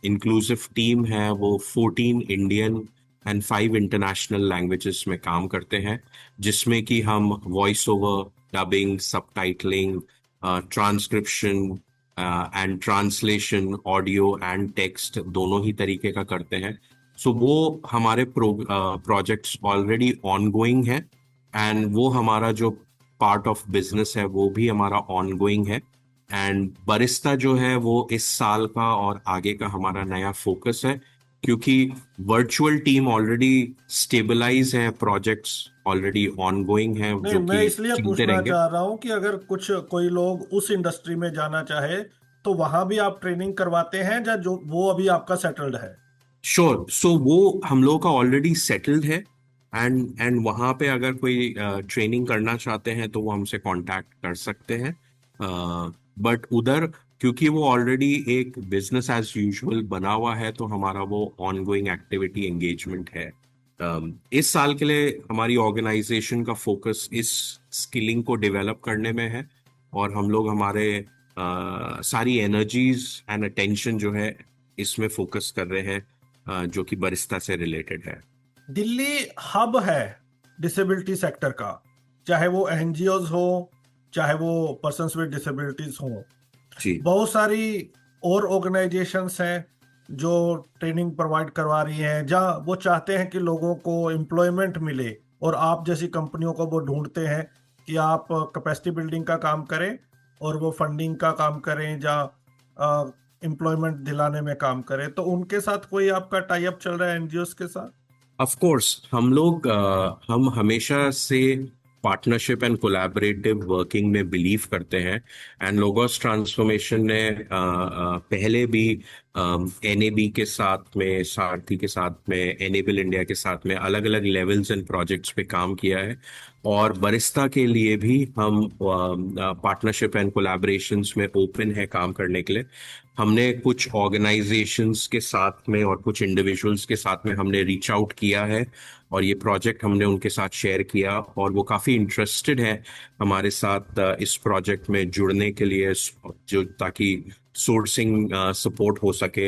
इंक्लूसिव टीम है वो 14 इंडियन एंड 5 इंटरनेशनल लैंग्वेजेस में काम करते हैं, जिसमें कि हम voice over, dubbing, subtitling, transcription and translation, audio and text दोनों ही तरीके का करते हैं। सो वो हमारे प्रोजेक्ट्स ऑलरेडी ऑनगोइंग है, एंड वो हमारा जो पार्ट ऑफ बिजनेस है वो भी हमारा ऑनगोइंग है। एंड बरिस्ता जो है वो इस साल का और आगे का हमारा नया फोकस है, क्योंकि वर्चुअल टीम ऑलरेडी स्टेबलाइज है, प्रोजेक्ट्स ऑलरेडी ऑनगोइंग हैं नहीं, जो मैं कि इसलिए चलते पूछना रहेंगे। चाह रहा हूँ कि अगर कोई लोग उस इंडस्ट्री में जाना चाहे तो वहां भी आप ट्रेनिंग करवाते हैं, या जो वो अभी आपका सेटल्ड है? श्योर, सो वो हम लोग का ऑलरेडी सेटल्ड है, एंड वहां पे अगर कोई ट्रेनिंग करना चाहते हैं तो वो हमसे कांटेक्ट कर सकते हैं। बट उधर क्योंकि वो ऑलरेडी एक बिजनेस एज यूजुअल बना हुआ है, तो हमारा वो ऑनगोइंग एक्टिविटी एंगेजमेंट है। इस साल के लिए हमारी ऑर्गेनाइजेशन का फोकस इस स्किलिंग को डेवलप करने में है, और हम लोग हमारे सारी एनर्जीज एंड अटेंशन जो है इसमें फोकस कर रहे हैं, जो कि बरिस्ता से रिलेटेड है। दिल्ली हब है डिसेबिलिटी सेक्टर का, चाहे वो एनजीओज हो, चाहे वो पर्सन्स विद डिसेबिलिटीज हो। जी, बहुत सारी और ऑर्गेनाइजेशंस हैं जो ट्रेनिंग प्रोवाइड करवा रही हैं, जहाँ वो चाहते हैं कि लोगों को एम्प्लॉयमेंट मिले, और आप जैसी कंपनियों को वो ढूंढते हैं कि आप कैपेसिटी बिल्डिंग का काम करें और वो फंडिंग का काम करें, जहाँ एम्प्लॉयमेंट दिलाने में काम करें। तो उनके साथ कोई आपका टाई अप चल रहा है एनजीओज के साथ? ऑफ कोर्स हम हमेशा से पार्टनरशिप एंड कोलैबोरेटिव वर्किंग में बिलीव करते हैं, एंड लोगोस ट्रांसफॉर्मेशन ने पहले भी एनएबी के साथ में, सारथी के साथ में, एनेबल इंडिया के साथ में अलग अलग लेवल्स एंड प्रोजेक्ट्स पे काम किया है। और बरिस्ता के लिए भी हम पार्टनरशिप एंड कोलैबोरेशंस में ओपन है काम करने के लिए। हमने कुछ ऑर्गेनाइजेशंस के साथ में और कुछ इंडिविजुअल्स के साथ में हमने रीच आउट किया है, और ये प्रोजेक्ट हमने उनके साथ शेयर किया, और वो काफ़ी इंटरेस्टेड है हमारे साथ इस प्रोजेक्ट में जुड़ने के लिए, जो ताकि सोर्सिंग सपोर्ट हो सके।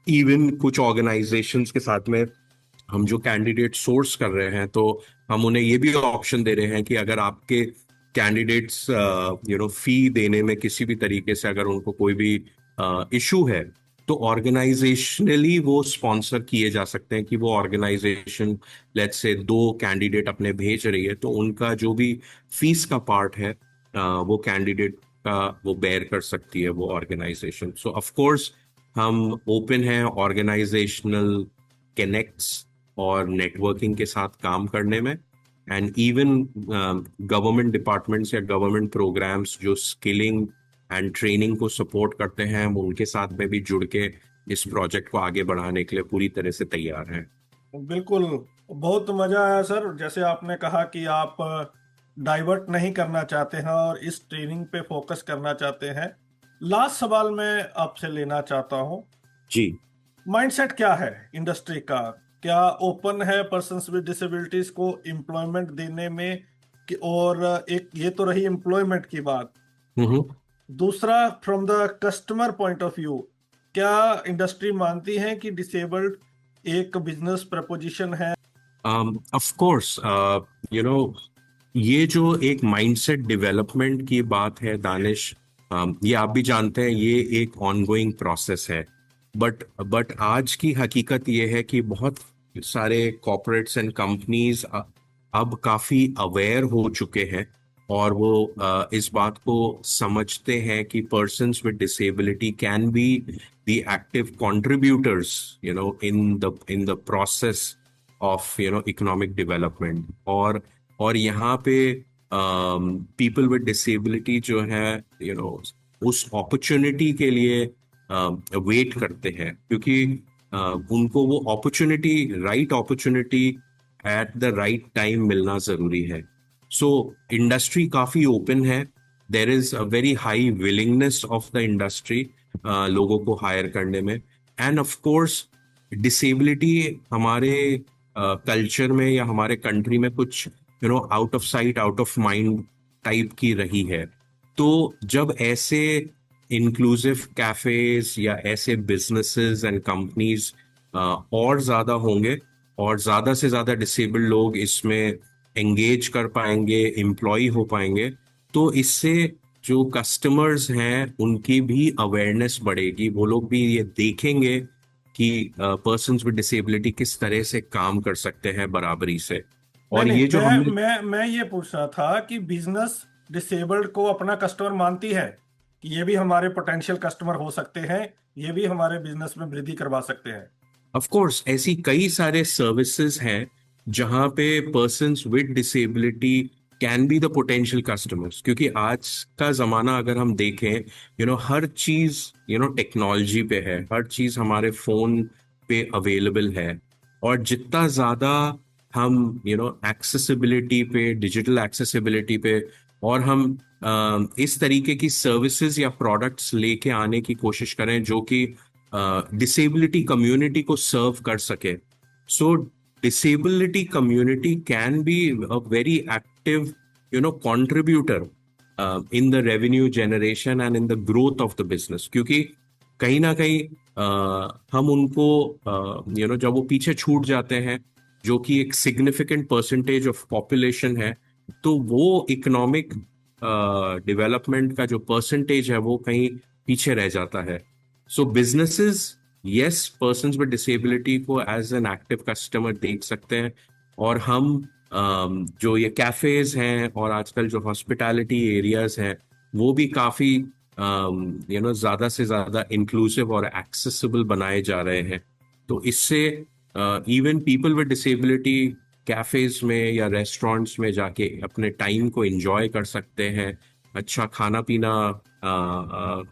इवन कुछ ऑर्गेनाइजेशंस के साथ में हम जो कैंडिडेट सोर्स कर रहे हैं, तो हम उन्हें ये भी ऑप्शन दे रहे हैं कि अगर आपके कैंडिडेट्स फी देने में किसी भी तरीके से अगर उनको कोई भी इशू है, तो ऑर्गेनाइजेशनली वो स्पॉन्सर किए जा सकते हैं, कि वो ऑर्गेनाइजेशन लेट्स से 2 कैंडिडेट अपने भेज रही है, तो उनका जो भी फीस का पार्ट है वो कैंडिडेट का वो बेयर कर सकती है वो ऑर्गेनाइजेशन। सो ऑफ कोर्स हम ओपन हैं ऑर्गेनाइजेशनल कनेक्ट्स और नेटवर्किंग के साथ काम करने में, एंड इवन गवर्नमेंट डिपार्टमेंट्स या गवर्नमेंट प्रोग्राम्स जो स्किलिंग एंड ट्रेनिंग को सपोर्ट करते हैं, हम उनके साथ में भी जुड़ के इस प्रोजेक्ट को आगे बढ़ाने के लिए पूरी तरह से तैयार हैं। बिल्कुल, बहुत मजा आया सर। जैसे आपने कहा कि आप डाइवर्ट नहीं करना चाहते हैं और इस ट्रेनिंग पे फोकस करना चाहते हैं। लास्ट सवाल मैं आपसे लेना चाहता हूँ, जी, माइंडसेट क्या है इंडस्ट्री का? क्या ओपन है पर्सन्स विद डिसेबिलिटीज को एम्प्लॉयमेंट देने में और एक ये तो रही एम्प्लॉयमेंट की बात। हम्म, दूसरा, from the customer point of view, क्या इंडस्ट्री मानती है कि डिसेबल्ड एक बिजनेस प्रपोजिशन है? ऑफ कोर्स ये जो एक माइंडसेट डेवलपमेंट की बात है दानिश, ये आप भी जानते हैं ये एक ऑनगोइंग प्रोसेस है। बट आज की हकीकत ये है कि बहुत सारे कॉर्पोरेट्स एंड कंपनीज अब काफी अवेयर हो चुके हैं, और वो इस बात को समझते हैं कि persons with disability can be the active contributors in the process of economic development. और यहाँ पे पीपल विद डिसेबिलिटी जो है उस अपॉर्चुनिटी के लिए वेट करते हैं, क्योंकि उनको वो right opportunity at the right time मिलना जरूरी है। सो इंडस्ट्री काफी ओपन है, there is a very high willingness of the industry लोगों को हायर करने में। एंड ऑफ कोर्स डिसेबिलिटी हमारे कल्चर में या हमारे कंट्री में कुछ out of sight out of mind type की रही है। तो जब ऐसे इंक्लूसिव कैफेज या ऐसे बिजनेसेस एंड कंपनीज और ज्यादा होंगे और ज्यादा से ज्यादा डिसेबल्ड लोग इसमें एंगेज कर पाएंगे, एम्प्लॉय हो पाएंगे, तो इससे जो कस्टमर्स हैं उनकी भी अवेयरनेस बढ़ेगी। वो लोग भी ये देखेंगे कि पर्सन्स विद डिसेबिलिटी किस तरह से काम कर सकते हैं बराबरी से। और नहीं, ये जो मैं ये पूछ रहा था कि बिजनेस डिसेबल्ड को अपना कस्टमर मानती है कि ये भी हमारे पोटेंशियल कस्टमर हो सकते हैं, ये भी हमारे बिजनेस में वृद्धि करवा सकते हैं। ऑफ कोर्स ऐसी कई सारे सर्विसेज हैं जहां पे persons with disability can be the potential customers, क्योंकि आज का जमाना अगर हम देखें हर चीज टेक्नोलॉजी पे है, हर चीज हमारे फोन पे अवेलेबल है। और जितना ज्यादा हम एक्सेसिबिलिटी पे, डिजिटल एक्सेसिबिलिटी पे और हम इस तरीके की सर्विसेज या प्रोडक्ट्स लेके आने की कोशिश करें जो कि डिसेबिलिटी कम्युनिटी को सर्व कर सके, सो disability community can be a very active contributor in the revenue generation and in the growth of the business। क्योंकि कहीं ना कहीं हम उनको जब वो पीछे छूट जाते हैं, जो कि एक सिग्निफिकेंट परसेंटेज ऑफ पॉपुलेशन है, तो वो इकोनॉमिक डेवलपमेंट का जो परसेंटेज है वो कहीं पीछे रह जाता है। So businesses yes, persons with disability को एज एन एक्टिव कस्टमर देख सकते हैं। और हम जो ये कैफेज हैं और आजकल जो हॉस्पिटैलिटी एरियाज हैं वो भी काफी ज्यादा से ज्यादा इंक्लूसिव और एक्सेसिबल बनाए जा रहे हैं। तो इससे even people with disability cafes में या रेस्टोरेंट्स में जाके अपने टाइम को एंजॉय कर सकते हैं, अच्छा खाना पीना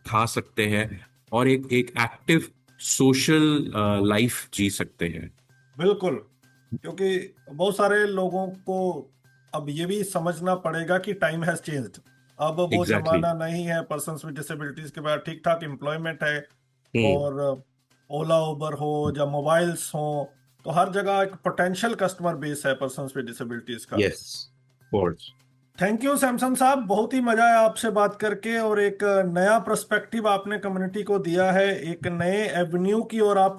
खा सकते हैं और एक एक्टिव सोशल लाइफ जी सकते हैं। बिल्कुल, क्योंकि बहुत सारे लोगों को अब ये भी समझना पड़ेगा कि टाइम हैज चेंज्ड। अब वो जमाना नहीं है, पर्सन्स विद डिसेबिलिटीज के बाद ठीक ठाक एम्प्लॉयमेंट है और ओला उबर हो या मोबाइल्स हो, तो हर जगह एक पोटेंशियल कस्टमर बेस है पर्सन्स विद डिसेबिलिटीज का। Yes, of course. Thank you Samson साहब, बहुत ही मजा आया आपसे बात करके और एक नया पर्सपेक्टिव आपने कम्युनिटी को दिया है, एक नए एवेन्यू की ओर आप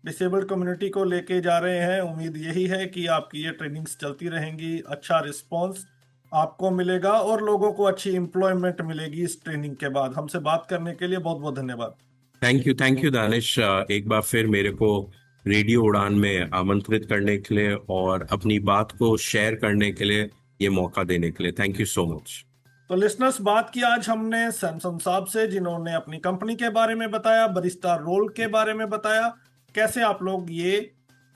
डिसेबल्ड कम्युनिटी को लेके जा रहे हैं। उम्मीद यही है कि आपकी ये ट्रेनिंग्स चलती रहेंगी, अच्छा रिस्पांस आपको मिलेगा और लोगों को अच्छी एम्प्लॉयमेंट मिलेगी इस ट्रेनिंग के बाद। हमसे बात करने के लिए बहुत बहुत धन्यवाद। थैंक यू दानिश, एक बार फिर मेरे को रेडियो उड़ान में आमंत्रित करने के लिए और अपनी बात को शेयर करने के लिए, ये मौका देने के लिए थैंक यू सो मच। तो लिसनर्स, बात की आज हमने सैमसन साहब से, जिन्होंने अपनी कंपनी के बारे में बताया, बरिस्टा रोल के बारे में बताया, कैसे आप लोग ये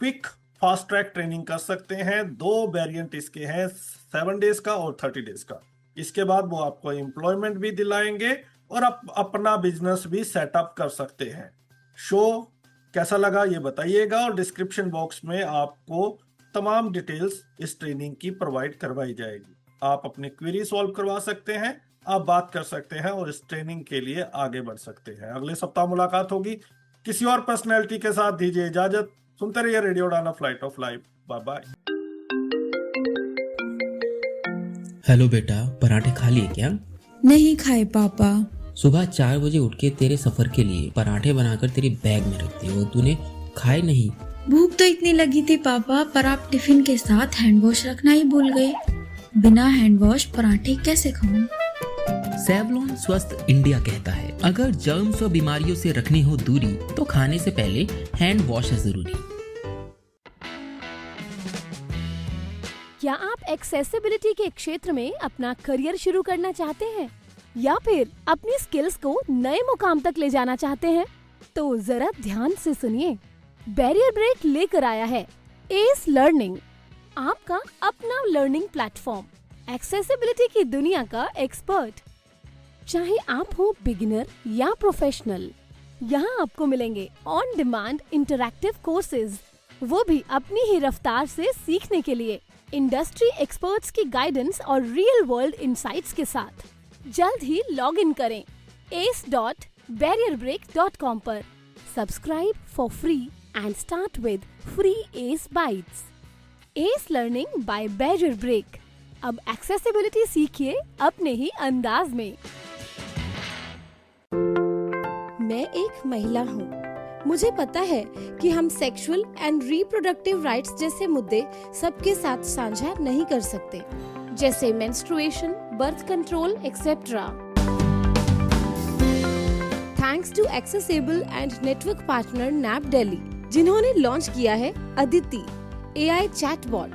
क्विक फास्ट ट्रैक ट्रेनिंग कर सकते हैं। 2 वेरिएंट इसके हैं, 7 डेज का और 30 डेज का। इसके बाद वो आपको एम्प्लॉयमेंट भी दिलाएंगे और आप अपना बिजनेस भी सेटअप कर सकते हैं। शो कैसा लगा ये बताइएगा और डिस्क्रिप्शन बॉक्स में आपको तमाम डिटेल्स इस ट्रेनिंग की प्रोवाइड करवाई जाएगी। आप अपनी क्वेरी सॉल्व करवा सकते हैं, आप बात कर सकते हैं और इस ट्रेनिंग के लिए आगे बढ़ सकते हैं। अगले सप्ताह मुलाकात होगी किसी और पर्सनैलिटी के साथ। दीजिए इजाजत, सुनते रहिए radio Udaan, flight of life. Bye bye. Hello बेटा, पराठे खा लिए क्या? नहीं खाए पापा। सुबह 4 बजे उठ के तेरे सफर के लिए पराठे बनाकर तेरी बैग में रख दिए और तूने खाए नहीं। भूख तो इतनी लगी थी पापा, पर आप टिफिन के साथ हैंड वॉश रखना ही भूल गए। बिना हैंड वॉश पराठे कैसे खाऊं? सेवलॉन स्वस्थ इंडिया कहता है, अगर जर्म्स और बीमारियों से रखनी हो दूरी तो खाने से पहले हैंड वॉश है जरूरी। क्या आप एक्सेसिबिलिटी के क्षेत्र में अपना करियर शुरू करना चाहते हैं या फिर अपनी स्किल्स को नए मुकाम तक ले जाना चाहते हैं? तो जरा ध्यान से सुनिए, बैरियर ब्रेक लेकर आया है एस लर्निंग, आपका अपना लर्निंग प्लेटफॉर्म। एक्सेसिबिलिटी की दुनिया का एक्सपर्ट। चाहे आप हो बिगिनर या प्रोफेशनल, यहाँ आपको मिलेंगे ऑन डिमांड इंटरैक्टिव कोर्सेज, वो भी अपनी ही रफ्तार से सीखने के लिए, इंडस्ट्री एक्सपर्ट्स की गाइडेंस और रियल वर्ल्ड इंसाइट्स के साथ। जल्द ही लॉग इन करें ace.barrierbreak.com पर। Subscribe for free and start with free ACE bytes. ACE learning by Barrier Break. अब एक्सेसिबिलिटी सीखिए अपने ही अंदाज में। मैं एक महिला हूँ। मुझे पता है कि हम सेक्सुअल एंड रिप्रोडक्टिव राइट्स जैसे मुद्दे सबके साथ साझा नहीं कर सकते, जैसे menstruation, birth control etcetera. Thanks to accessible and network partner NAB Delhi, जिन्होंने लॉन्च किया है अदिति AI चैटबॉट।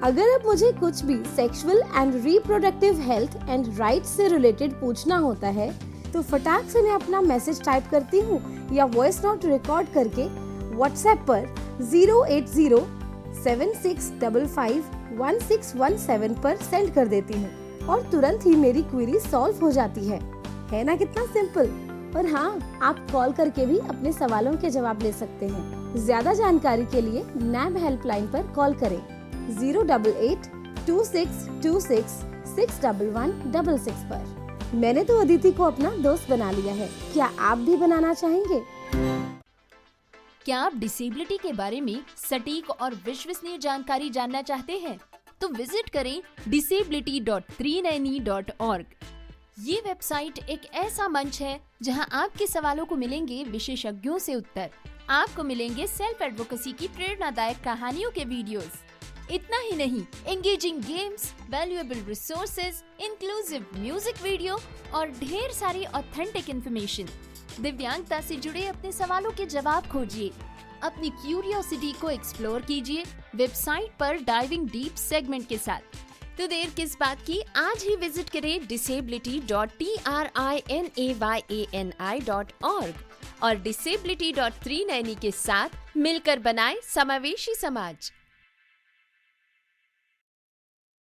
अगर अब मुझे कुछ भी sexual and reproductive health and rights से रिलेटेड पूछना होता है तो फटाक से मैं अपना मैसेज टाइप करती हूँ या वॉइस नोट रिकॉर्ड करके व्हाट्सएप पर 08076551617 पर सेंड कर देती हूँ और तुरंत ही मेरी क्वेरी सॉल्व हो जाती है ना कितना सिंपल। और हाँ, आप कॉल करके भी अपने सवालों के जवाब ले सकते हैं। ज्यादा जानकारी के लिए नैब हेल्पलाइन पर कॉल करें 0882626611166 पर। मैंने तो अदिति को अपना दोस्त बना लिया है, क्या आप भी बनाना चाहेंगे? क्या आप डिसेबिलिटी के बारे में सटीक और विश्वसनीय जानकारी जानना चाहते हैं? तो विजिट करें disability.390.org। ये वेबसाइट एक ऐसा मंच है जहां आपके सवालों को मिलेंगे विशेषज्ञों से उत्तर। आपको मिलेंगे सेल्फ एडवोकेसी की प्रेरणादायक कहानियों के वीडियोस। इतना ही नहीं, engaging games, valuable resources, inclusive music video और ढेर सारी ऑथेंटिक इंफॉर्मेशन। दिव्यांगता से जुड़े अपने सवालों के जवाब खोजिए, अपनी क्यूरियोसिटी को एक्सप्लोर कीजिए वेबसाइट पर डाइविंग डीप सेगमेंट के साथ। तो देर किस बात की, आज ही विजिट करें disability.trinayani.org और disability.390 के साथ मिलकर बनाए समावेशी समाज।